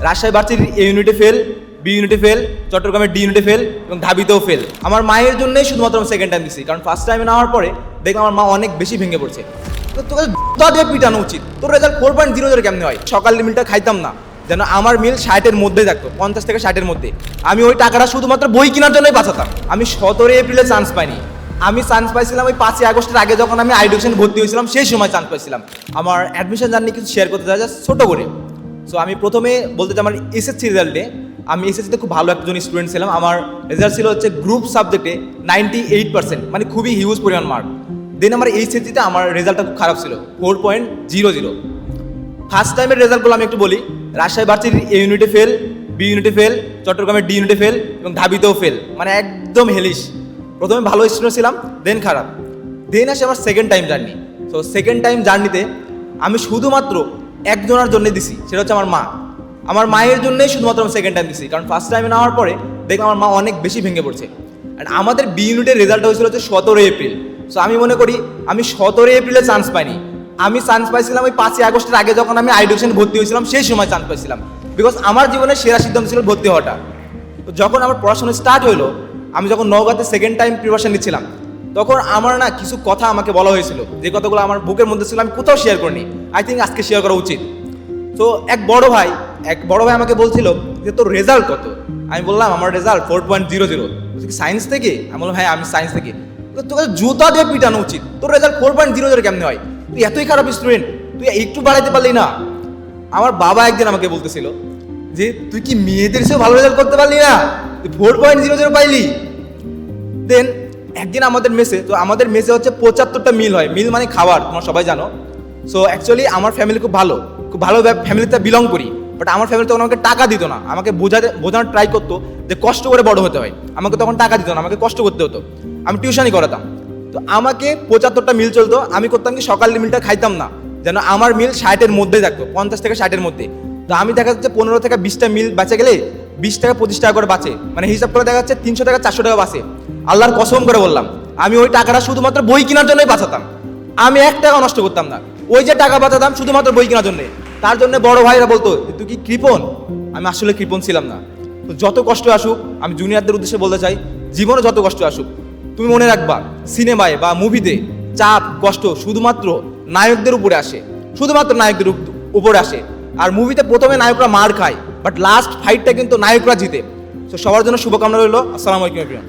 রাজশাহী ভার্সিটির এ ইউনিটে fail, B ইউনিটে ফেল, চট্টগ্রামের ডি ইউনিটে ফেল এবং ঢাবিতেও ফেল। আমার মায়ের জন্যই শুধুমাত্র আমি সেকেন্ড টাইম দিছি, কারণ ফার্স্ট টাইমে নেওয়ার পরে দেখলাম আমার মা অনেক বেশি ভেঙে পড়ছে। তো তোকে দিয়ে পিটানো উচিত, তোর রেজাল্ট 4.00 কেমনে হয়? সকাল মিলটা খাইতাম না, যেন আমার মিল 60-এর মধ্যে থাকতো, 50 থেকে 60-এর মধ্যে। আমি ওই টাকাটা শুধুমাত্র বই কেনার জন্যই বাঁচাতাম। আমি 17 এপ্রিলে চান্স পাইনি, আমি চান্স পাইছিলাম ওই 5 আগস্টের আগে, যখন আমি আইডিউশন ভর্তি হয়েছিলাম সেই সময় চান্স পাইছিলাম। আমার অ্যাডমিশন জার্নি কিছু শেয়ার করতে চাই, জাস্ট ছোটো করে। সো আমি প্রথমে বলতে চাই আমার এসএসসি রেজাল্টে, আমি এসএসসিতে খুব ভালো একজন স্টুডেন্ট ছিলাম। আমার রেজাল্ট ছিল হচ্ছে গ্রুপ সাবজেক্টে 98%, মানে খুবই হিউজ পরিমাণ মার্ক। দেন আমার এইচএসসিতে আমার রেজাল্টটা খুব খারাপ ছিল, 4.00। ফার্স্ট টাইমের রেজাল্টগুলো আমি একটু বলি। রাজশাহী ভার্সিটির এ ইউনিটে ফেল, বি ইউনিটে ফেল, চট্টগ্রামের ডি ইউনিটে ফেল এবং ঢাবিতেও ফেল, মানে একদম হেলিশ। প্রথমে ভালো স্টুডেন্ট ছিলাম, দেন খারাপ। দেন আসে আমার second time journey. So second time জার্নিতে আমি শুধুমাত্র একজনের জন্য দিছি, সেটা হচ্ছে আমার মা। আমার মায়ের জন্যই শুধুমাত্র আমি সেকেন্ড টাইম দিছি, কারণ ফার্স্ট টাইমে নেওয়ার পরে দেখলাম আমার মা অনেক বেশি ভেঙে পড়ছে। অ্যান্ড আমাদের বি ইউনিটের রেজাল্ট হয়েছিল হচ্ছে 17 এপ্রিল। সো আমি মনে করি আমি 17 এপ্রিলে চান্স পাইনি, আমি চান্স পাইছিলাম ওই 5 আগস্টের আগে, যখন আমি আইডিউশন ভর্তি হয়েছিলাম সেই সময় চান্স পাইছিলাম। বিকজ আমার জীবনের সেরা সিদ্ধান্ত ছিল ভর্তি হওয়াটা। তো যখন আমার পড়াশোনা স্টার্ট হলো, আমি যখন নওগাঁতে সেকেন্ড টাইম প্রিপারেশন নিচ্ছিলাম, তখন আমার না কিছু কথা আমাকে বলা হয়েছিল, যে কথাগুলো আমার বুকের মধ্যে ছিল, আমি কোথাও শেয়ার করিনি। আই থিঙ্ক আজকে শেয়ার করা উচিত। তো এক বড় ভাই আমাকে বলছিল যে তোর রেজাল্ট কত? আমি বললাম আমার রেজাল্ট 4.00। কি সায়েন্স থেকে? আমি বললাম হ্যাঁ আমি সায়েন্স থেকে। তো তোকে জুতা দিয়ে পিটানো উচিত, তোর রেজাল্ট 4.00 কেমনে হয়? তুই এতই খারাপ স্টুডেন্ট, তুই একটু বাড়াইতে পারলি না? আমার বাবা একদিন আমাকে বলতেছিল যে তুই কি মেয়েদের চেয়েও ভালো রেজাল্ট করতে পারলি না, তুই 4.00 পাইলি। দেন একদিন আমাদের মেসে, তো আমাদের মেসে হচ্ছে 75টা মিল হয়। মিল মানে খাবার, তোমরা সবাই জানো। সো অ্যাকচুয়ালি আমার ফ্যামিলি খুব ভালো ফ্যামিলিতে বিলং করি। বাট আমার ফ্যামিলি তখন আমাকে টাকা দিত না, আমাকে বোঝানোর ট্রাই করতো যে কষ্ট করে বড় হতে হয়। আমাকে তখন টাকা দিত না, আমাকে কষ্ট করতে হতো। আমি টিউশনই করাতাম। তো আমাকে 75টা মিল চলতো, আমি করতাম কি সকাল মিলটা খাইতাম না, যেন আমার মিল 60-এর মধ্যেই থাকতো, 50 থেকে 60-এর মধ্যে। তো আমি দেখা যাচ্ছে 15 থেকে 20টা মিল বাঁচে গেলে 20 টাকা 25 টাকা করে বাঁচে, মানে হিসাব করে দেখা যাচ্ছে 300 টাকা 400 টাকা বাঁচে। আল্লাহর কসম করে বললাম, আমি ওই টাকাটা শুধুমাত্র বই কেনার জন্যই বাঁচাতাম। আমি 1 টাকা নষ্ট করতাম না, ওই যে টাকা বাঁচাতাম শুধুমাত্র বই কেনার জন্য। তার জন্য বড় ভাইরা বলতো তুই কি কৃপণ? আমি আসলে কৃপণ ছিলাম না। তো যত কষ্ট আসুক, আমি জুনিয়রদের উদ্দেশ্যে বলতে চাই, জীবনে যত কষ্ট আসুক, তুমি মনে রাখবা সিনেমায় বা মুভিতে চাপ কষ্ট শুধুমাত্র নায়কদের উপরে আসে, শুধুমাত্র নায়কদের উপরে আসে। আর মুভিতে প্রথমে নায়করা মার খায়, বাট লাস্ট ফাইটটা কিন্তু নায়করা জিতে। তো সবার জন্য শুভকামনা রইল। আসসালামু আলাইকুম।